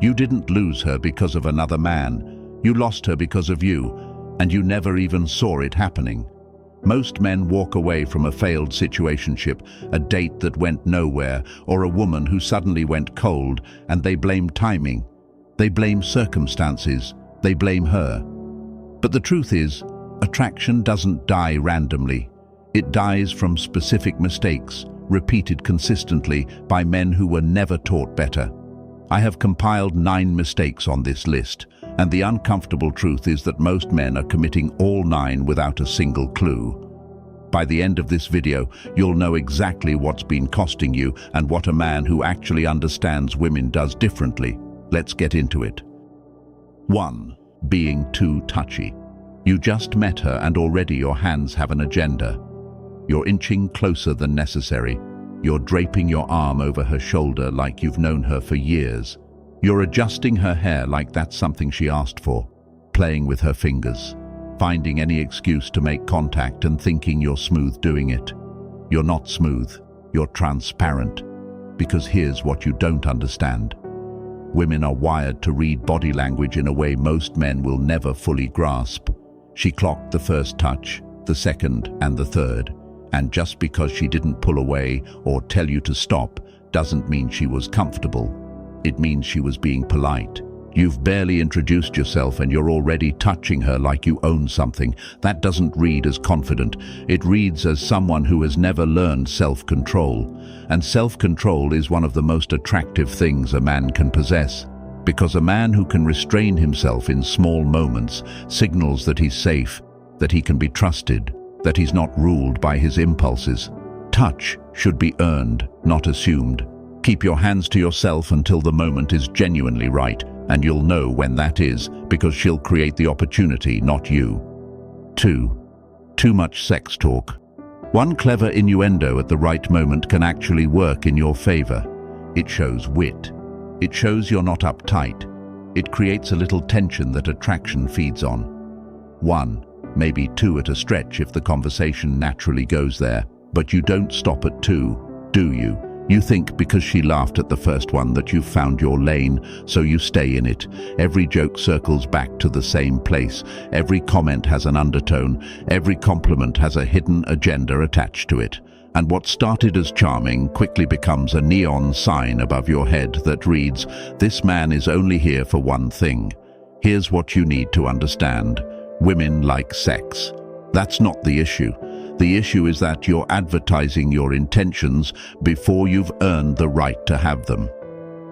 You didn't lose her because of another man. You lost her because of you, and you never even saw it happening. Most men walk away from a failed situationship, a date that went nowhere, or a woman who suddenly went cold, and they blame timing. They blame circumstances. They blame her. But the truth is, attraction doesn't die randomly. It dies from specific mistakes, repeated consistently by men who were never taught better. I have compiled 9 mistakes on this list, and the uncomfortable truth is that most men are committing all 9 without a single clue. By the end of this video, you'll know exactly what's been costing you and what a man who actually understands women does differently. Let's get into it. 1. Being too touchy. You just met her and already your hands have an agenda. You're inching closer than necessary. You're draping your arm over her shoulder like you've known her for years. You're adjusting her hair like that's something she asked for, playing with her fingers, finding any excuse to make contact and thinking you're smooth doing it. You're not smooth, you're transparent. Because here's what you don't understand. Women are wired to read body language in a way most men will never fully grasp. She clocked the first touch, the second and the third. And just because she didn't pull away or tell you to stop doesn't mean she was comfortable. It means she was being polite. You've barely introduced yourself and you're already touching her like you own something. That doesn't read as confident. It reads as someone who has never learned self-control. And self-control is one of the most attractive things a man can possess. Because a man who can restrain himself in small moments signals that he's safe, that he can be trusted, that he's not ruled by his impulses. Touch should be earned, not assumed. Keep your hands to yourself until the moment is genuinely right, and you'll know when that is, because she'll create the opportunity, not you. 2. Too much sex talk. One clever innuendo at the right moment can actually work in your favor. It shows wit. It shows you're not uptight. It creates a little tension that attraction feeds on. 1, maybe 2 at a stretch if the conversation naturally goes there. But you don't stop at 2, do you? You think because she laughed at the first one that you've found your lane, so you stay in it. Every joke circles back to the same place. Every comment has an undertone. Every compliment has a hidden agenda attached to it. And what started as charming quickly becomes a neon sign above your head that reads, "This man is only here for one thing." Here's what you need to understand. Women like sex. That's not the issue. The issue is that you're advertising your intentions before you've earned the right to have them.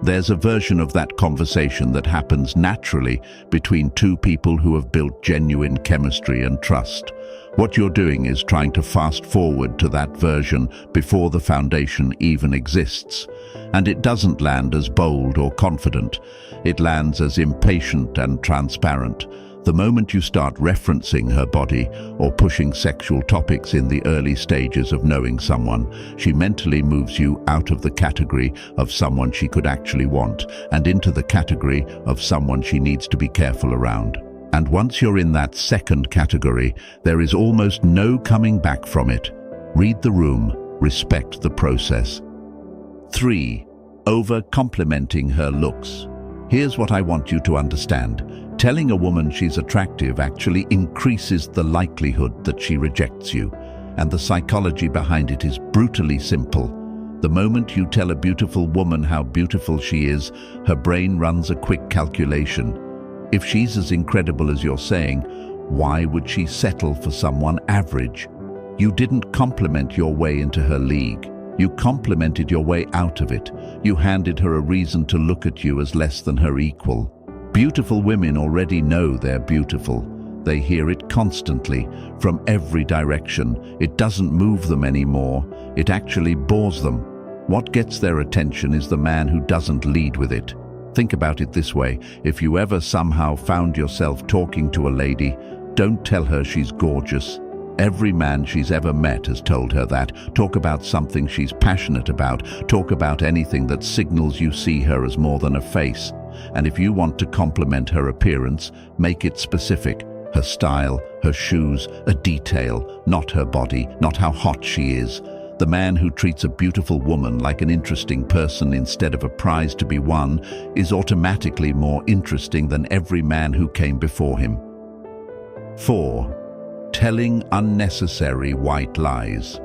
There's a version of that conversation that happens naturally between 2 people who have built genuine chemistry and trust. What you're doing is trying to fast forward to that version before the foundation even exists. And it doesn't land as bold or confident. It lands as impatient and transparent. The moment you start referencing her body or pushing sexual topics in the early stages of knowing someone, she mentally moves you out of the category of someone she could actually want and into the category of someone she needs to be careful around. And once you're in that second category, there is almost no coming back from it. Read the room, respect the process. 3. Over-complimenting her looks. Here's what I want you to understand. Telling a woman she's attractive actually increases the likelihood that she rejects you, and the psychology behind it is brutally simple. The moment you tell a beautiful woman how beautiful she is, her brain runs a quick calculation. If she's as incredible as you're saying, why would she settle for someone average? You didn't compliment your way into her league. You complimented your way out of it. You handed her a reason to look at you as less than her equal. Beautiful women already know they're beautiful. They hear it constantly, from every direction. It doesn't move them anymore. It actually bores them. What gets their attention is the man who doesn't lead with it. Think about it this way. If you ever somehow found yourself talking to a lady, don't tell her she's gorgeous. Every man she's ever met has told her that. Talk about something she's passionate about. Talk about anything that signals you see her as more than a face. And if you want to compliment her appearance, make it specific. Her style, her shoes, a detail, not her body, not how hot she is. The man who treats a beautiful woman like an interesting person instead of a prize to be won is automatically more interesting than every man who came before him. 4. Telling unnecessary white lies.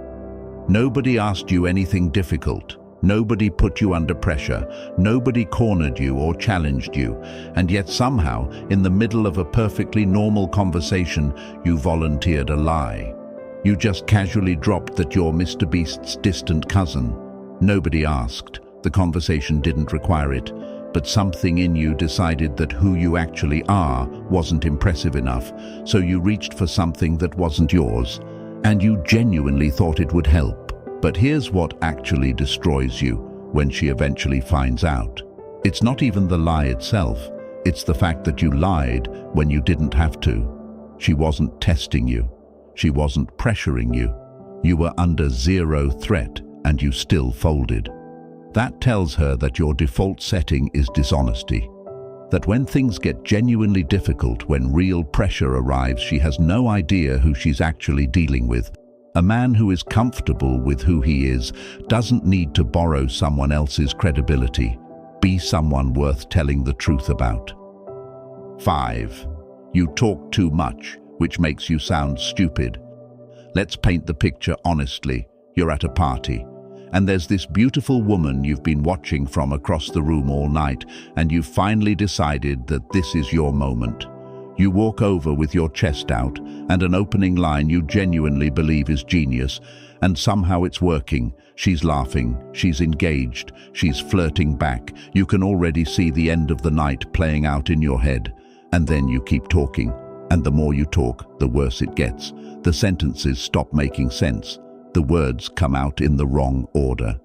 Nobody asked you anything difficult. Nobody put you under pressure. Nobody cornered you or challenged you. And yet somehow, in the middle of a perfectly normal conversation, you volunteered a lie. You just casually dropped that you're Mr. Beast's distant cousin. Nobody asked. The conversation didn't require it. But something in you decided that who you actually are wasn't impressive enough, so you reached for something that wasn't yours. And you genuinely thought it would help. But here's what actually destroys you when she eventually finds out. It's not even the lie itself. It's the fact that you lied when you didn't have to. She wasn't testing you. She wasn't pressuring you. You were under zero threat and you still folded. That tells her that your default setting is dishonesty. That when things get genuinely difficult, when real pressure arrives, she has no idea who she's actually dealing with. A man who is comfortable with who he is doesn't need to borrow someone else's credibility. Be someone worth telling the truth about. 5. You talk too much, which makes you sound stupid. Let's paint the picture honestly. You're at a party, and there's this beautiful woman you've been watching from across the room all night, and you've finally decided that this is your moment. You walk over with your chest out, and an opening line you genuinely believe is genius, and somehow it's working. She's laughing, she's engaged, she's flirting back. You can already see the end of the night playing out in your head. And then you keep talking, and the more you talk, the worse it gets. The sentences stop making sense. The words come out in the wrong order.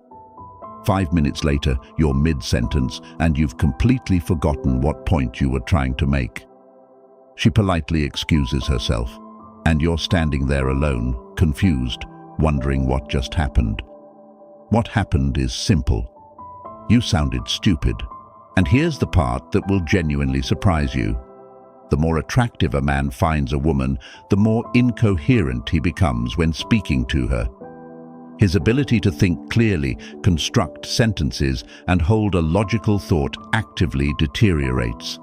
5 minutes later, you're mid-sentence, and you've completely forgotten what point you were trying to make. She politely excuses herself, and you're standing there alone, confused, wondering what just happened. What happened is simple. You sounded stupid. And here's the part that will genuinely surprise you. The more attractive a man finds a woman, the more incoherent he becomes when speaking to her. His ability to think clearly, construct sentences, and hold a logical thought actively deteriorates.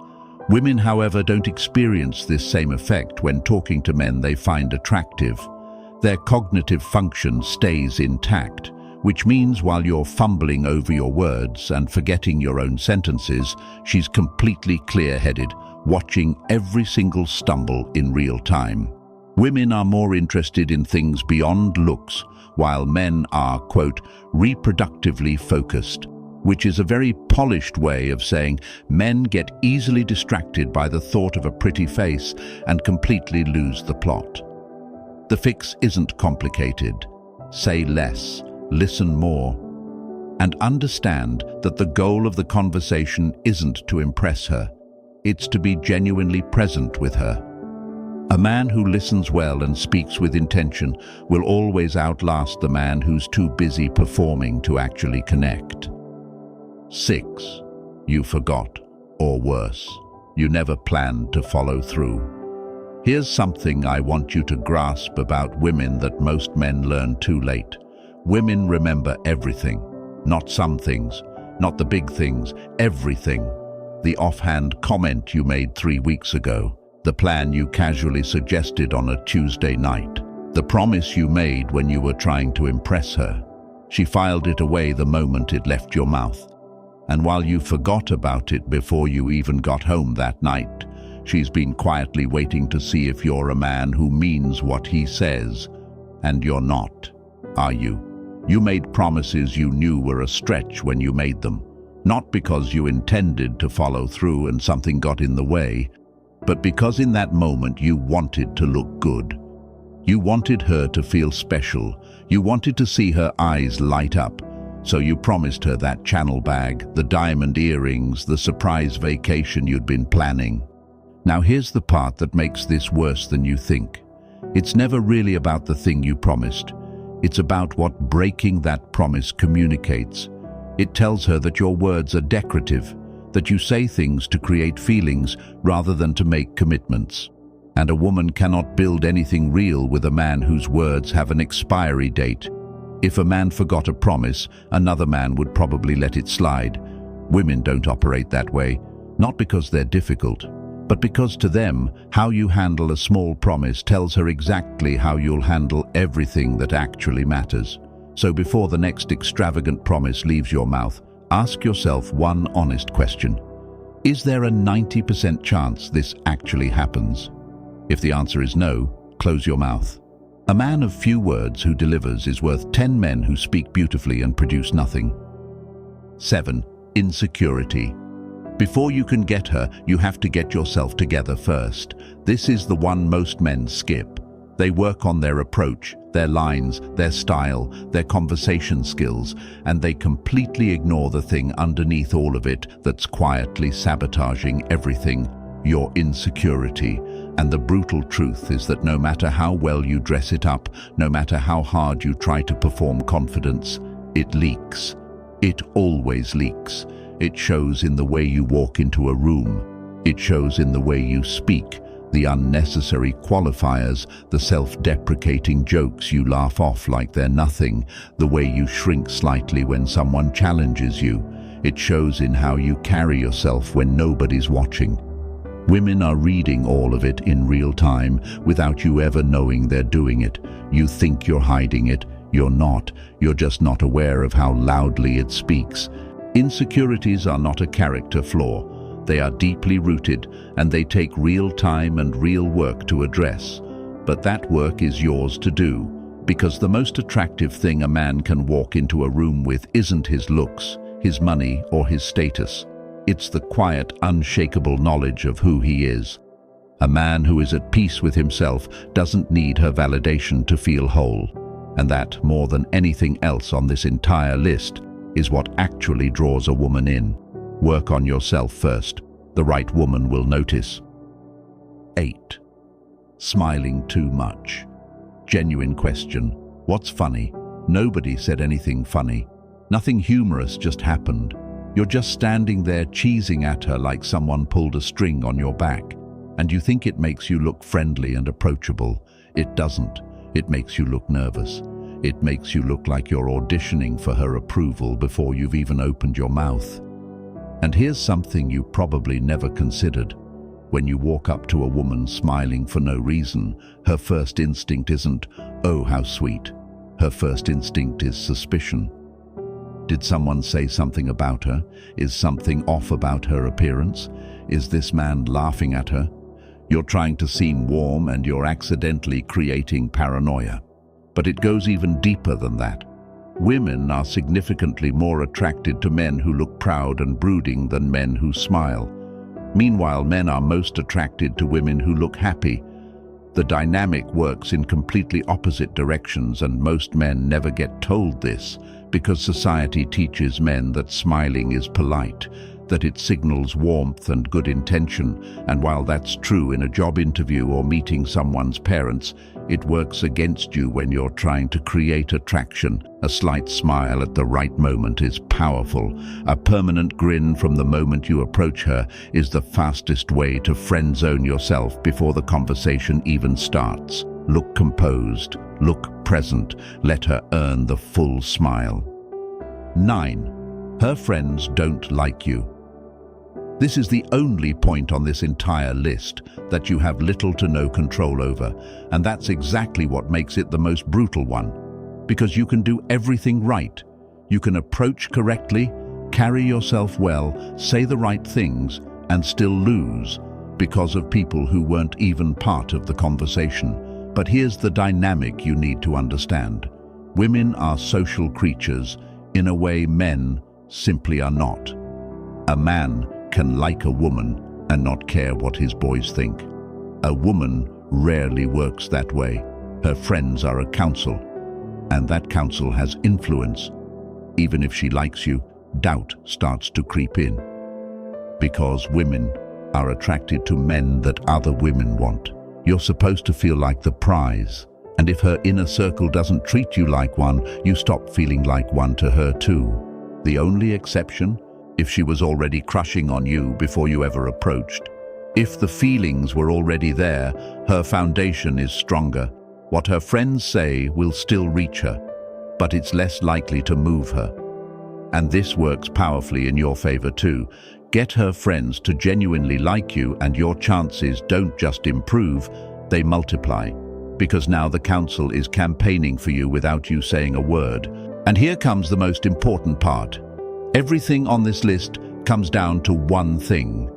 Women, however, don't experience this same effect when talking to men they find attractive. Their cognitive function stays intact, which means while you're fumbling over your words and forgetting your own sentences, she's completely clear-headed, watching every single stumble in real time. Women are more interested in things beyond looks, while men are, quote, reproductively focused, which is a very polished way of saying men get easily distracted by the thought of a pretty face and completely lose the plot. The fix isn't complicated. Say less, listen more, and understand that the goal of the conversation isn't to impress her. It's to be genuinely present with her. A man who listens well and speaks with intention will always outlast the man who's too busy performing to actually connect. 6. You forgot, or worse, you never planned to follow through. Here's something I want you to grasp about women that most men learn too late. Women remember everything, not some things, not the big things, everything. The offhand comment you made 3 weeks ago, the plan you casually suggested on a Tuesday night, the promise you made when you were trying to impress her. She filed it away the moment it left your mouth. And while you forgot about it before you even got home that night, she's been quietly waiting to see if you're a man who means what he says. And you're not, are you? You made promises you knew were a stretch when you made them. Not because you intended to follow through and something got in the way, but because in that moment you wanted to look good. You wanted her to feel special. You wanted to see her eyes light up. So you promised her that Channel bag, the diamond earrings, the surprise vacation you'd been planning. Now here's the part that makes this worse than you think. It's never really about the thing you promised. It's about what breaking that promise communicates. It tells her that your words are decorative, that you say things to create feelings rather than to make commitments. And a woman cannot build anything real with a man whose words have an expiry date. If a man forgot a promise, another man would probably let it slide. Women don't operate that way, not because they're difficult, but because to them, how you handle a small promise tells her exactly how you'll handle everything that actually matters. So before the next extravagant promise leaves your mouth, ask yourself one honest question. Is there a 90% chance this actually happens? If the answer is no, close your mouth. A man of few words who delivers is worth 10 men who speak beautifully and produce nothing. 7. Insecurity. Before you can get her, you have to get yourself together first. This is the one most men skip. They work on their approach, their lines, their style, their conversation skills, and they completely ignore the thing underneath all of it that's quietly sabotaging everything: your insecurity. And the brutal truth is that no matter how well you dress it up, no matter how hard you try to perform confidence, it leaks. It always leaks. It shows in the way you walk into a room. It shows in the way you speak, the unnecessary qualifiers, the self-deprecating jokes you laugh off like they're nothing, the way you shrink slightly when someone challenges you. It shows in how you carry yourself when nobody's watching. Women are reading all of it in real time without you ever knowing they're doing it. You think you're hiding it. You're not. You're just not aware of how loudly it speaks. Insecurities are not a character flaw. They are deeply rooted, and they take real time and real work to address. But that work is yours to do, because the most attractive thing a man can walk into a room with isn't his looks, his money, or his status. It's the quiet, unshakable knowledge of who he is. A man who is at peace with himself doesn't need her validation to feel whole. And that, more than anything else on this entire list, is what actually draws a woman in. Work on yourself first. The right woman will notice. 8. Smiling too much. Genuine question. What's funny? Nobody said anything funny. Nothing humorous just happened. You're just standing there cheesing at her like someone pulled a string on your back. And you think it makes you look friendly and approachable. It doesn't. It makes you look nervous. It makes you look like you're auditioning for her approval before you've even opened your mouth. And here's something you probably never considered. When you walk up to a woman smiling for no reason, her first instinct isn't, "Oh, how sweet." Her first instinct is suspicion. Did someone say something about her? Is something off about her appearance? Is this man laughing at her? You're trying to seem warm and you're accidentally creating paranoia. But it goes even deeper than that. Women are significantly more attracted to men who look proud and brooding than men who smile. Meanwhile, men are most attracted to women who look happy. The dynamic works in completely opposite directions, and most men never get told this because society teaches men that smiling is polite, that it signals warmth and good intention, and while that's true in a job interview or meeting someone's parents, it works against you when you're trying to create attraction. A slight smile at the right moment is powerful. A permanent grin from the moment you approach her is the fastest way to friend zone yourself before the conversation even starts. Look composed, look present, let her earn the full smile. 9. Her friends don't like you. This is the only point on this entire list that you have little to no control over, and that's exactly what makes it the most brutal one. Because you can do everything right. You can approach correctly, carry yourself well, say the right things, and still lose because of people who weren't even part of the conversation. But here's the dynamic you need to understand. Women are social creatures in a way men simply are not. A man can like a woman and not care what his boys think. A woman rarely works that way. Her friends are a council, and that council has influence. Even if she likes you, doubt starts to creep in. Because women are attracted to men that other women want. You're supposed to feel like the prize, and if her inner circle doesn't treat you like one, you stop feeling like one to her too. The only exception? If she was already crushing on you before you ever approached. If the feelings were already there, her foundation is stronger. What her friends say will still reach her. but it's less likely to move her. And this works powerfully in your favor too. Get her friends to genuinely like you and your chances don't just improve, they multiply. Because now the council is campaigning for you without you saying a word. And here comes the most important part. Everything on this list comes down to one thing: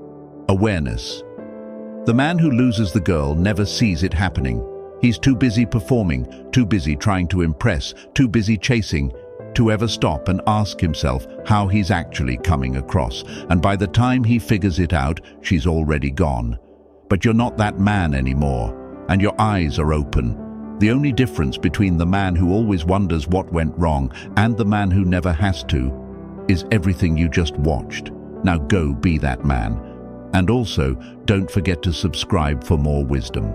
awareness. The man who loses the girl never sees it happening. He's too busy performing, too busy trying to impress, too busy chasing, to ever stop and ask himself how he's actually coming across. And by the time he figures it out, she's already gone. But you're not that man anymore, and your eyes are open. The only difference between the man who always wonders what went wrong and the man who never has to is everything you just watched. Now go be that man. And also, don't forget to subscribe for more wisdom.